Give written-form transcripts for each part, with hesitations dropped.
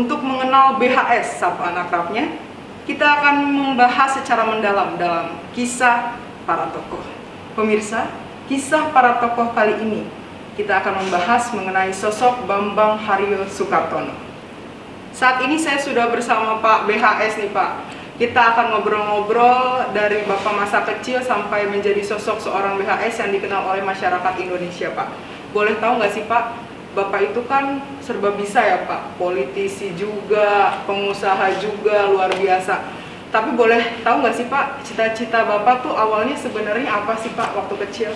Untuk mengenal BHS, sapaan akrabnya, kita akan membahas secara mendalam dalam kisah para tokoh. Pemirsa, kisah para tokoh kali ini kita akan membahas mengenai sosok Bambang Haryo Soekartono. Saat ini saya sudah bersama Pak BHS nih Pak. Kita akan ngobrol-ngobrol dari Bapak masa kecil sampai menjadi sosok seorang BHS yang dikenal oleh masyarakat Indonesia Pak. Boleh tahu nggak sih Pak, Bapak itu kan serba bisa ya Pak, politisi juga, pengusaha juga, luar biasa. Tapi boleh tahu nggak sih Pak, cita-cita Bapak tuh awalnya sebenarnya apa sih Pak waktu kecil?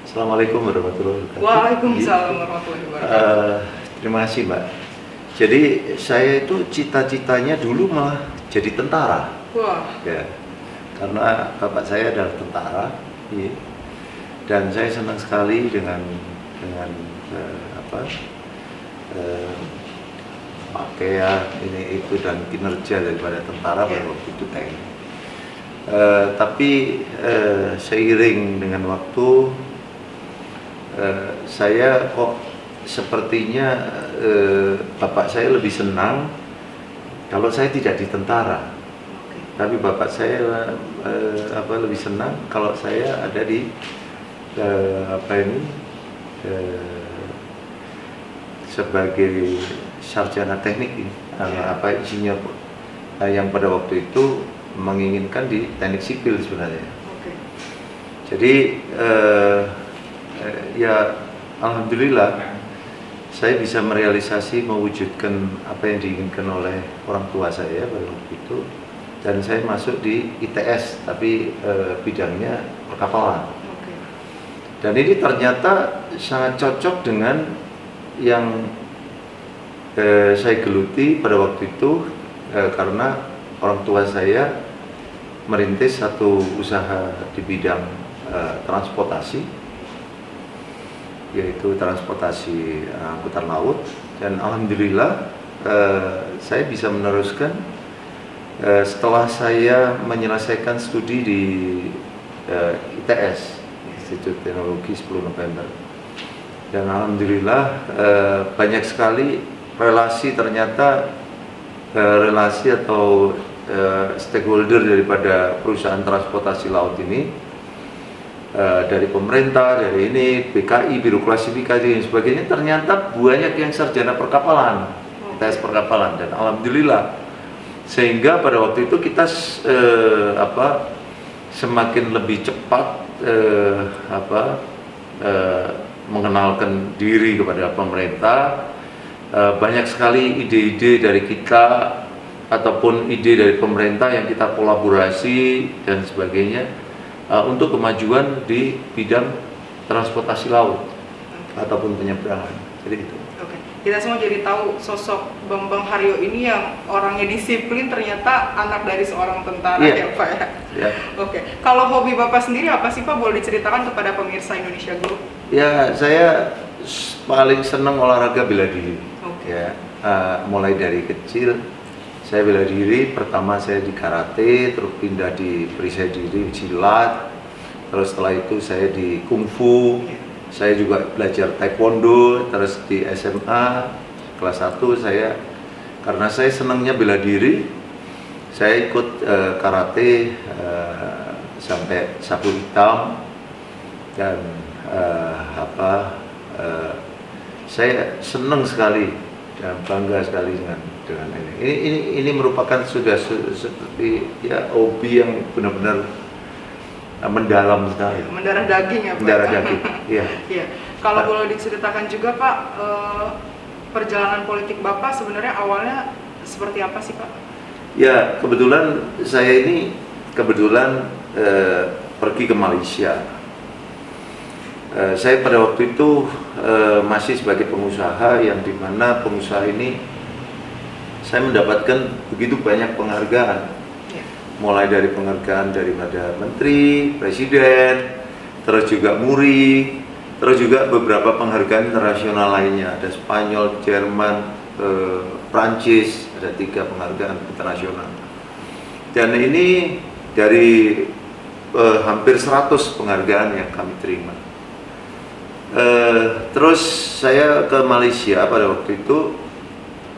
Assalamualaikum warahmatullahi wabarakatuh. Waalaikumsalam warahmatullahi wabarakatuh. Terima kasih Mbak. Jadi saya itu cita-citanya dulu malah jadi tentara. Wah. Ya, karena bapak saya adalah tentara, ya. Dan saya senang sekali dengan pakaian ini itu dan kinerja daripada tentara pada waktu itu TNI. Tapi seiring dengan waktu saya kok sepertinya bapak saya lebih senang kalau saya tidak di tentara. Tapi bapak saya lebih senang kalau saya ada di sebagai sarjana teknik ini, insinyur yang pada waktu itu menginginkan di teknik sipil sebenarnya. Jadi ya alhamdulillah saya bisa mewujudkan apa yang diinginkan oleh orang tua saya pada waktu itu, dan saya masuk di ITS tapi bidangnya perkapalan. Dan ini ternyata sangat cocok dengan yang saya geluti pada waktu itu, karena orang tua saya merintis satu usaha di bidang transportasi, yaitu transportasi angkutan laut, dan alhamdulillah saya bisa meneruskan setelah saya menyelesaikan studi di ITS, Institut Teknologi 10 November. Dan alhamdulillah banyak sekali relasi, ternyata relasi atau stakeholder daripada perusahaan transportasi laut ini, dari pemerintah, dari ini, BKI, Biro Klasifikasi dan sebagainya, ternyata banyak yang sarjana perkapalan, tes perkapalan, dan alhamdulillah sehingga pada waktu itu kita semakin lebih cepat mengenalkan diri kepada pemerintah. Banyak sekali ide-ide dari kita ataupun ide dari pemerintah yang kita kolaborasi dan sebagainya untuk kemajuan di bidang transportasi laut ataupun penyeberangan. Jadi itu. Oke. Kita semua jadi tahu sosok Bambang Haryo ini yang orangnya disiplin, ternyata anak dari seorang tentara, ya Pak ya. Ya. Oke. Kalau hobi Bapak sendiri apa sih Pak? Boleh diceritakan kepada pemirsa Indonesia Group? Ya, saya paling senang olahraga bela diri. Ya, mulai dari kecil saya bela diri. Pertama saya di karate, terus pindah di perisai diri, silat. Terus setelah itu saya di kungfu. Saya juga belajar taekwondo. Terus di SMA kelas 1 saya, karena saya senangnya bela diri, saya ikut karate sampai sapu hitam, dan saya senang sekali dan bangga sekali dengan ini. Ini merupakan sudah seperti ya hobi yang benar-benar mendalam sekali. Mendarah daging ya Pak. Mendarah daging. Iya. Iya. Kalau boleh diceritakan juga Pak, perjalanan politik Bapak sebenarnya awalnya seperti apa sih Pak? Ya, kebetulan saya ini pergi ke Malaysia. Saya pada waktu itu masih sebagai pengusaha, yang dimana pengusaha ini saya mendapatkan begitu banyak penghargaan, mulai dari penghargaan daripada menteri, presiden, terus juga MURI, terus juga beberapa penghargaan internasional lainnya, ada Spanyol, Jerman, Prancis, ada 3 penghargaan internasional. Dan ini dari hampir 100 penghargaan yang kami terima. Terus saya ke Malaysia pada waktu itu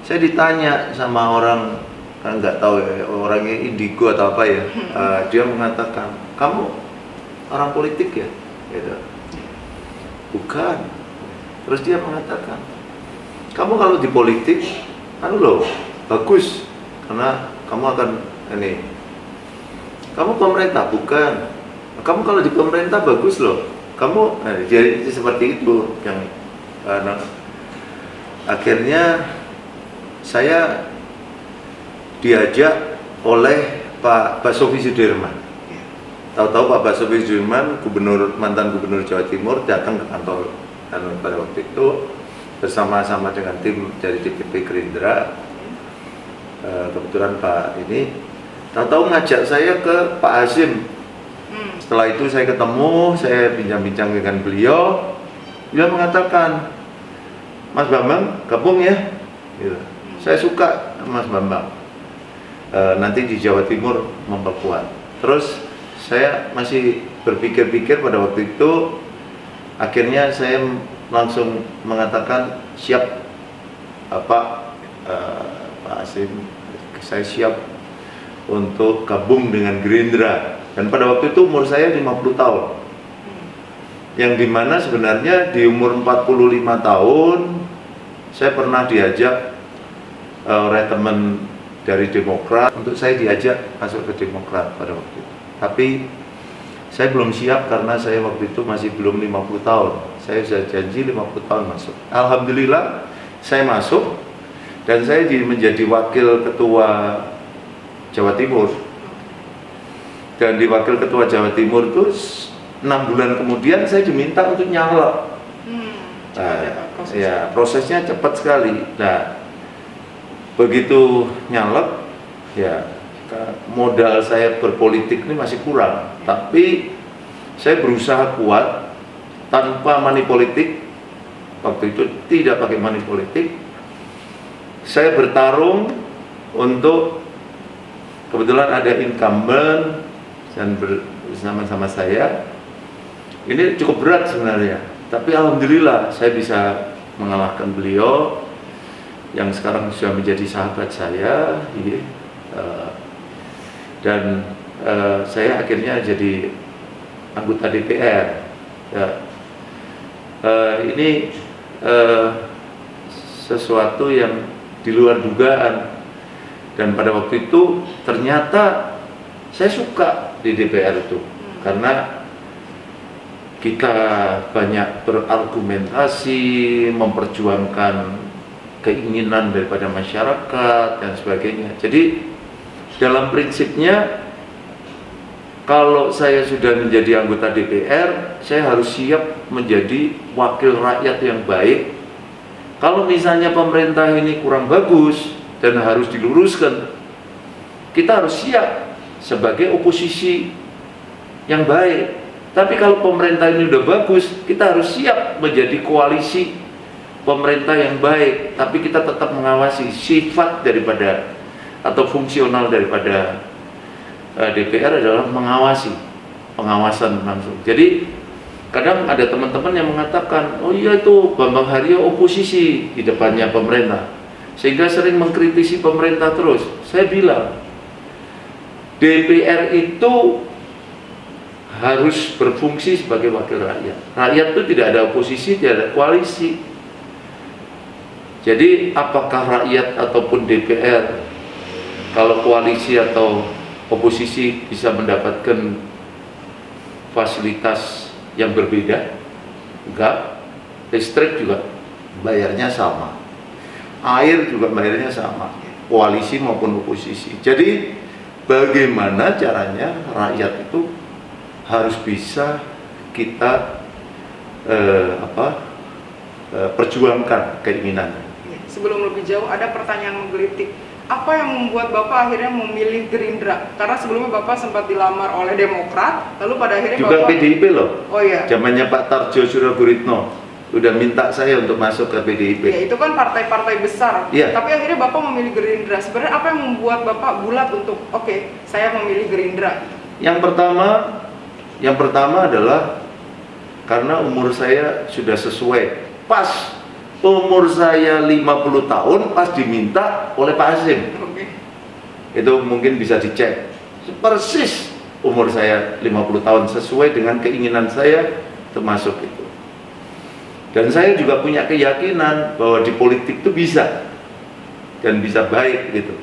Saya ditanya sama orang, kan nggak tahu ya, orangnya indigo atau apa ya, dia mengatakan, kamu orang politik ya? Gitu. Bukan. Terus dia mengatakan, kamu kalau di politik, anu loh, bagus, karena kamu akan ini. Kamu pemerintah, bukan. Kamu kalau di pemerintah bagus loh. Kamu, jadi seperti itu yang akhirnya saya diajak oleh Pak Basuki Sudirman. Tahu-tahu Pak Basuki Sudirman, mantan gubernur Jawa Timur, datang ke kantor pada waktu itu bersama-sama dengan tim dari DPP Gerindra. Kebetulan Pak ini tahu-tahu ngajak saya ke Pak Hasim. Setelah itu saya ketemu, saya bincang-bincang dengan beliau. Beliau mengatakan, Mas Bambang gabung ya. Gitu. Saya suka Mas Bambang. Nanti di Jawa Timur memperkuat. Terus saya masih berpikir-pikir pada waktu itu. Akhirnya saya langsung mengatakan siap, Pak Hasim, saya siap untuk gabung dengan Gerindra. Dan pada waktu itu umur saya 50 tahun. Yang dimana sebenarnya di umur 45 tahun saya pernah diajak oleh teman dari Demokrat untuk saya diajak masuk ke Demokrat pada waktu itu. Tapi saya belum siap karena saya waktu itu masih belum 50 tahun. Saya sudah janji 50 tahun masuk. Alhamdulillah saya masuk dan saya menjadi wakil ketua Jawa Timur. Dan di wakil ketua Jawa Timur itu 6 bulan kemudian saya diminta untuk nyalek. Ya prosesnya cepat sekali. Nah, begitu nyalek, ya modal saya berpolitik ini masih kurang. Tapi saya berusaha kuat tanpa money politik. Waktu itu tidak pakai money politik. Saya bertarung untuk, kebetulan ada incumbent dan bersama-sama saya. Ini cukup berat sebenarnya, tapi alhamdulillah saya bisa mengalahkan beliau yang sekarang sudah menjadi sahabat saya, dan saya akhirnya jadi anggota DPR. Ya. Ini sesuatu yang di luar dugaan, dan pada waktu itu ternyata saya suka di DPR itu karena kita banyak berargumentasi, memperjuangkan keinginan daripada masyarakat dan sebagainya. Jadi dalam prinsipnya, kalau saya sudah menjadi anggota DPR, saya harus siap menjadi wakil rakyat yang baik. Kalau misalnya pemerintah ini kurang bagus dan harus diluruskan, kita harus siap sebagai oposisi yang baik. Tapi kalau pemerintah ini udah bagus, kita harus siap menjadi koalisi pemerintah yang baik. Tapi kita tetap mengawasi sifat daripada atau fungsional daripada DPR adalah mengawasi, pengawasan langsung. Jadi kadang ada teman-teman yang mengatakan, oh iya itu Bambang Haryo oposisi di depannya pemerintah, sehingga sering mengkritisi pemerintah terus. Saya bilang, DPR itu harus berfungsi sebagai wakil rakyat. Rakyat itu tidak ada oposisi, tidak ada koalisi. Jadi apakah rakyat ataupun DPR, kalau koalisi atau oposisi bisa mendapatkan fasilitas yang berbeda? Enggak. Listrik juga bayarnya sama, air juga bayarnya sama, koalisi maupun oposisi. Jadi bagaimana caranya rakyat itu harus bisa kita perjuangkan keinginannya. Sebelum lebih jauh, ada pertanyaan menggelitik. Apa yang membuat Bapak akhirnya memilih Gerindra? Karena sebelumnya Bapak sempat dilamar oleh Demokrat, lalu pada akhirnya juga Bapak... PDIP loh. Oh iya. Zamannya Pak Tarjo Suraguritno udah minta saya untuk masuk ke PDIP. Ya, itu kan partai-partai besar. Iya. Tapi akhirnya Bapak memilih Gerindra. Sebenarnya apa yang membuat Bapak bulat untuk saya memilih Gerindra? Yang pertama adalah karena umur saya sudah sesuai pas umur saya 50 tahun pas diminta oleh Pak Hasim. Itu mungkin bisa dicek. Persis umur saya 50 tahun sesuai dengan keinginan saya termasuk itu. Dan saya juga punya keyakinan bahwa di politik itu bisa dan bisa baik gitu.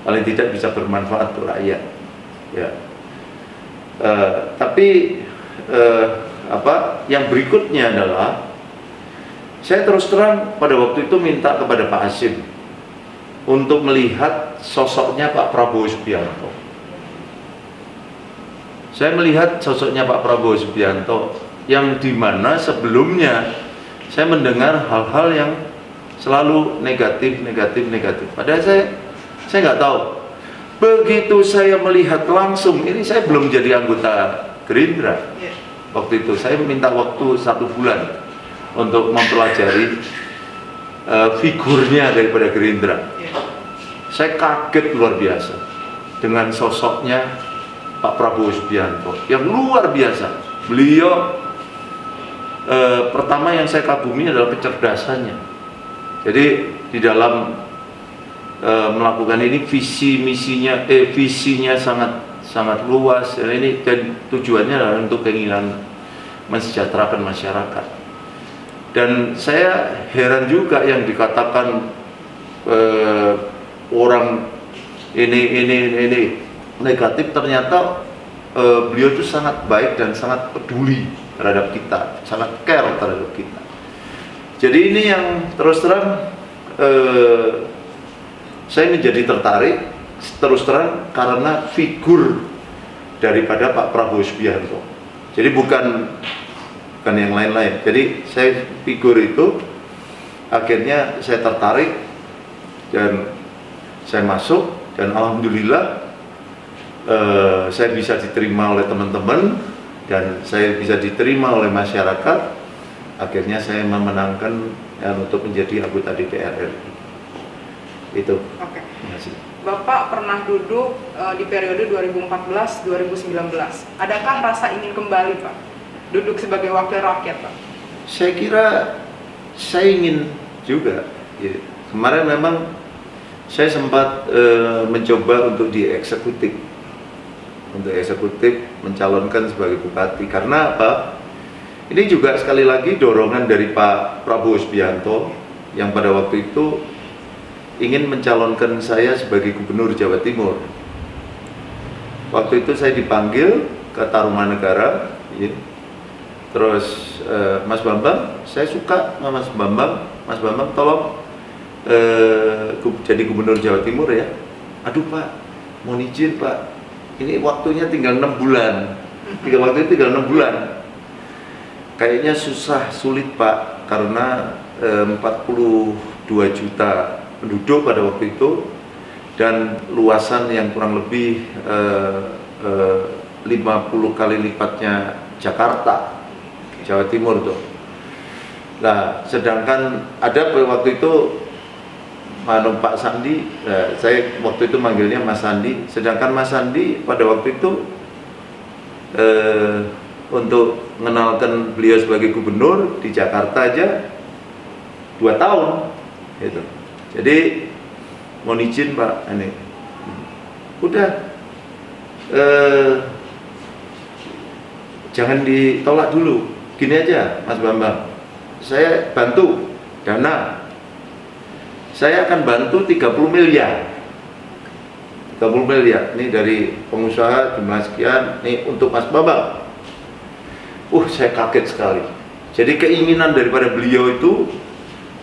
Paling tidak bisa bermanfaat untuk rakyat. Ya. Tapi yang berikutnya adalah saya terus terang pada waktu itu minta kepada Pak Hasim untuk melihat sosoknya Pak Prabowo Subianto. Saya melihat sosoknya Pak Prabowo Subianto yang dimana sebelumnya saya mendengar hal-hal yang selalu negatif. Padahal saya nggak tahu. Begitu saya melihat langsung, ini saya belum jadi anggota Gerindra. Waktu itu saya minta waktu 1 bulan untuk mempelajari figurnya daripada Gerindra. Saya kaget luar biasa dengan sosoknya Pak Prabowo Subianto yang luar biasa. Beliau pertama yang saya kagumi adalah kecerdasannya. Jadi di dalam melakukan ini visinya sangat luas. Ini dan tujuannya adalah untuk keinginan mensejahterakan masyarakat. Dan saya heran juga yang dikatakan orang ini negatif, ternyata beliau itu sangat baik dan sangat peduli terhadap kita, sangat care terhadap kita. Jadi ini yang terus terang saya menjadi tertarik terus terang karena figur daripada Pak Prabowo Subianto. Jadi bukan yang lain-lain. Jadi saya figur itu akhirnya saya tertarik dan saya masuk, dan alhamdulillah saya bisa diterima oleh teman-teman dan saya bisa diterima oleh masyarakat. Akhirnya saya memenangkan untuk menjadi anggota DPR RI. Itu. Oke. Terima kasih. Bapak pernah duduk di periode 2014-2019. Adakah rasa ingin kembali, Pak, duduk sebagai wakil rakyat, Pak? Saya kira saya ingin juga. Ya. Kemarin memang saya sempat mencoba untuk di eksekutif mencalonkan sebagai bupati. Karena apa? Ini juga sekali lagi dorongan dari Pak Prabowo Subianto yang pada waktu itu ingin mencalonkan saya sebagai gubernur Jawa Timur. Waktu itu saya dipanggil ke Tarumanegara, ya. Terus Mas Bambang, saya suka sama Mas Bambang. Mas Bambang tolong jadi gubernur Jawa Timur ya. Aduh Pak, mohon izin Pak, ini waktunya tinggal 6 bulan. Waktu itu tinggal 6 bulan. Kayaknya sulit Pak, karena 42 juta penduduk pada waktu itu dan luasan yang kurang lebih 50 kali lipatnya Jakarta, Jawa Timur tuh. Nah, sedangkan ada waktu itu Pak Sandi, saya waktu itu manggilnya Mas Sandi, sedangkan Mas Sandi pada waktu itu untuk mengenalkan beliau sebagai gubernur di Jakarta aja 2 tahun gitu. Jadi mohon izin Pak, ini udah jangan ditolak dulu. Gini aja Mas Bambang, saya bantu dana, saya akan bantu 30 miliar. 30 miliar, ini dari pengusaha jumlah sekian, nih untuk Mas Bambang. Saya kaget sekali. Jadi keinginan daripada beliau itu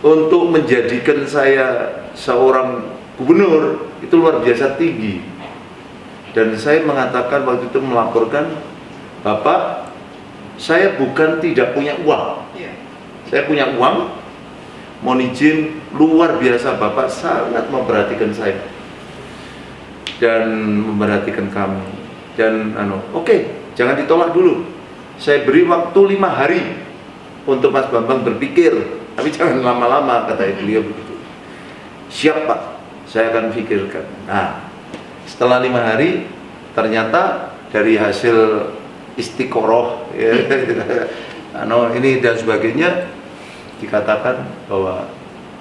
untuk menjadikan saya seorang gubernur itu luar biasa tinggi. Dan saya mengatakan waktu itu, melaporkan, Bapak, saya bukan tidak punya uang. Saya punya uang, mohon izin, luar biasa Bapak sangat memperhatikan saya dan memperhatikan kami. Dan oke, jangan ditolak dulu. Saya beri waktu 5 hari untuk Mas Bambang berpikir, tapi jangan lama-lama, kata beliau begitu. Siap Pak, saya akan pikirkan. Nah, setelah 5 hari, ternyata dari hasil istiqoroh, ya, ini dan sebagainya, dikatakan bahwa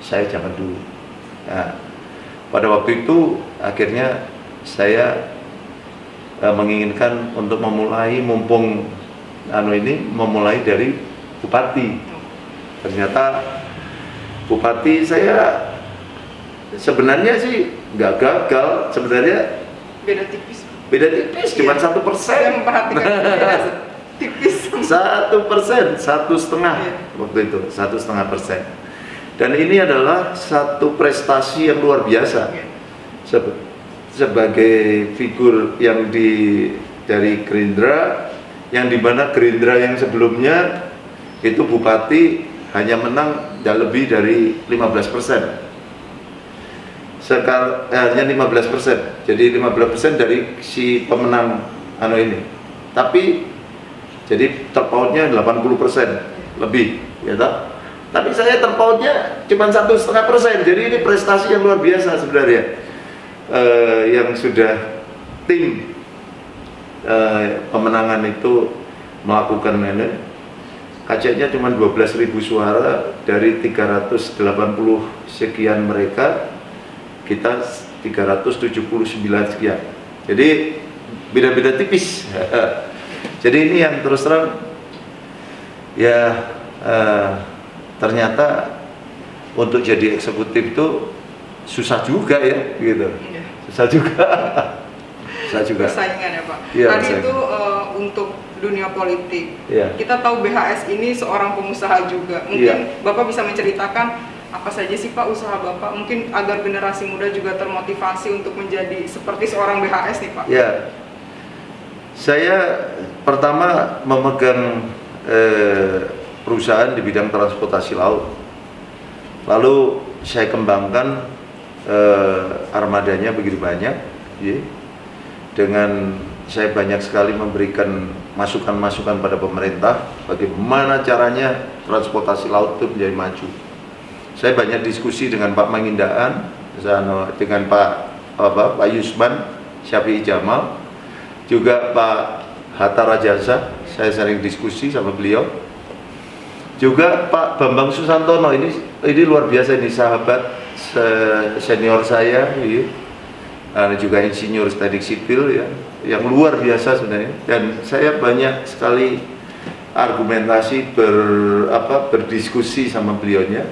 saya jangan dulu. Nah, pada waktu itu akhirnya saya menginginkan untuk memulai, mumpung memulai dari bupati. Ternyata bupati saya sebenarnya sih nggak gagal, sebenarnya beda tipis, cuma iya. 1%. Saya memperhatikan tipis. 1%, 1,5% Iya. waktu itu, 1,5%. Dan ini adalah satu prestasi yang luar biasa. Iya. Sebagai figur yang dari Gerindra, yang dimana Gerindra yang sebelumnya itu bupati hanya menang lebih dari 15%. Sekarang hanya 15%. Jadi 15% dari si pemenang ini. Tapi jadi terpautnya 80% lebih, ya tak? Tapi saya terpautnya cuma 1,5%. Jadi ini prestasi yang luar biasa sebenarnya. Yang sudah tim pemenangan itu melakukan ini, kacanya cuma 12.000 suara dari 380 sekian mereka, kita 379 sekian. Jadi beda-beda tipis. Jadi ini yang terus terang ya ternyata untuk jadi eksekutif itu susah juga ya gitu. Iya. Susah juga. Persaingan ya Pak. Iya, Tadi persaingan. itu untuk dunia politik. Iya. Kita tahu BHS ini seorang pengusaha juga. Mungkin Iya. Bapak bisa menceritakan apa saja sih Pak usaha Bapak, mungkin agar generasi muda juga termotivasi untuk menjadi seperti seorang BHS nih Pak. Ya, saya pertama memegang perusahaan di bidang transportasi laut. Lalu saya kembangkan armadanya begitu banyak, ya. Dengan saya banyak sekali memberikan masukan-masukan pada pemerintah bagaimana caranya transportasi laut itu menjadi maju. Saya banyak diskusi dengan Pak Mangindaan, dengan Pak Yusman Syafi'i Jamal, juga Pak Hatta Rajasa, saya sering diskusi sama beliau. Juga Pak Bambang Susantono, ini luar biasa, ini sahabat senior saya, ya. Juga insinyur teknik sipil ya, yang luar biasa sebenarnya. Dan saya banyak sekali argumentasi berdiskusi sama beliaunya.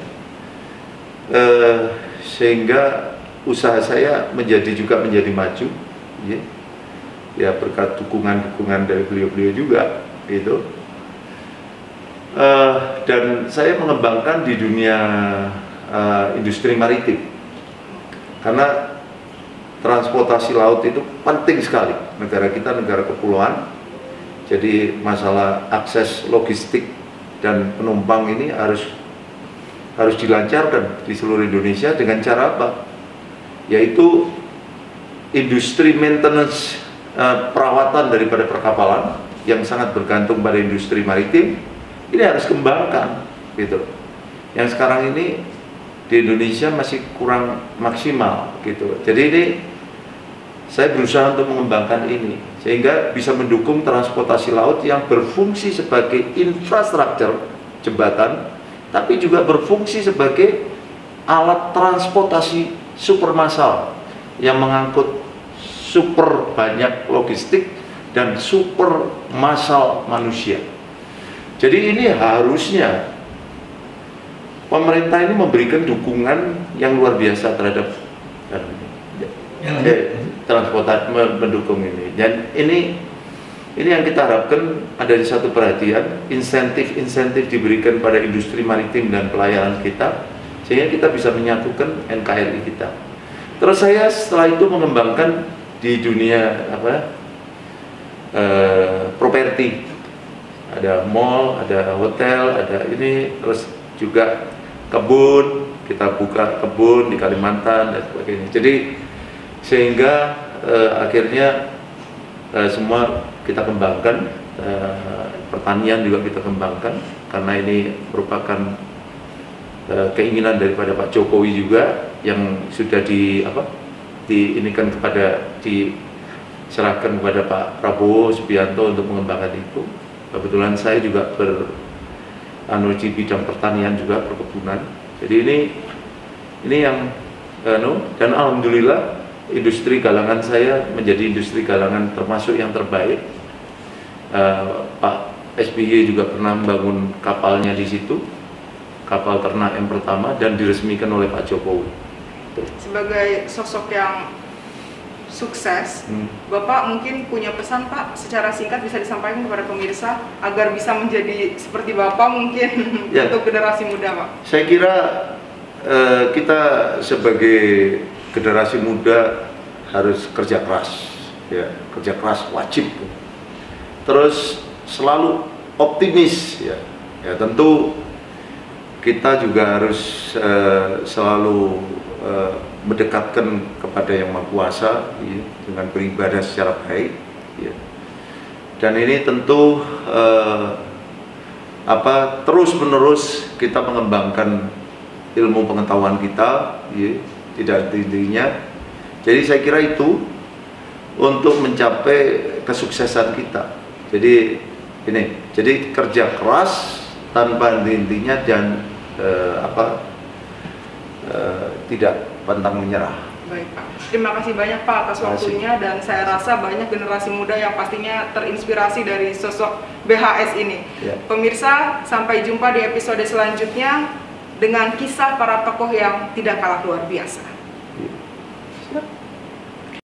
Sehingga usaha saya menjadi maju, ya berkat dukungan dari beliau juga gitu. Dan saya mengembangkan di dunia industri maritim, karena transportasi laut itu penting sekali. Negara kita negara kepulauan, jadi masalah akses logistik dan penumpang ini harus dilancarkan di seluruh Indonesia dengan cara apa? Yaitu industri maintenance, perawatan daripada perkapalan yang sangat bergantung pada industri maritim, ini harus kembangkan gitu. Yang sekarang ini di Indonesia masih kurang maksimal gitu. Jadi ini saya berusaha untuk mengembangkan ini sehingga bisa mendukung transportasi laut yang berfungsi sebagai infrastruktur jembatan, tapi juga berfungsi sebagai alat transportasi super massal yang mengangkut super banyak logistik dan super massal manusia. Jadi ini harusnya pemerintah ini memberikan dukungan yang luar biasa terhadap transportasi, mendukung ini. Dan ini yang kita harapkan ada di satu perhatian, insentif diberikan pada industri maritim dan pelayaran kita, sehingga kita bisa menyatukan NKRI kita. Terus saya setelah itu mengembangkan di dunia properti, ada mall, ada hotel, ada ini, terus juga kebun, kita buka kebun di Kalimantan dan sebagainya. Jadi sehingga akhirnya semua kita kembangkan, pertanian juga kita kembangkan, karena ini merupakan keinginan daripada Pak Jokowi juga yang sudah diserahkan kepada Pak Prabowo Subianto untuk mengembangkan itu. Kebetulan saya juga di bidang pertanian juga, perkebunan. Jadi ini yang dan alhamdulillah industri galangan saya menjadi industri galangan termasuk yang terbaik. Pak SBY juga pernah membangun kapalnya di situ, kapal ternak yang pertama, dan diresmikan oleh Pak Jokowi. Sebagai sosok yang sukses, Bapak mungkin punya pesan Pak secara singkat bisa disampaikan kepada pemirsa agar bisa menjadi seperti Bapak mungkin ya, untuk generasi muda Pak. Saya kira kita sebagai generasi muda harus kerja keras, ya, kerja keras wajib. Terus selalu optimis, ya, tentu kita juga harus selalu mendekatkan kepada Yang Maha Kuasa, ya, dengan beribadah secara baik, ya. Dan ini tentu terus menerus kita mengembangkan ilmu pengetahuan kita, ya, tidak henti-hentinya. Jadi saya kira itu untuk mencapai kesuksesan kita. Jadi jadi kerja keras tanpa henti-hentinya dan tidak pantang menyerah. Baik Pak, terima kasih banyak Pak atas waktunya, dan saya rasa banyak generasi muda yang pastinya terinspirasi dari sosok BHS ini. Ya. Pemirsa, sampai jumpa di episode selanjutnya dengan kisah para tokoh yang tidak kalah luar biasa.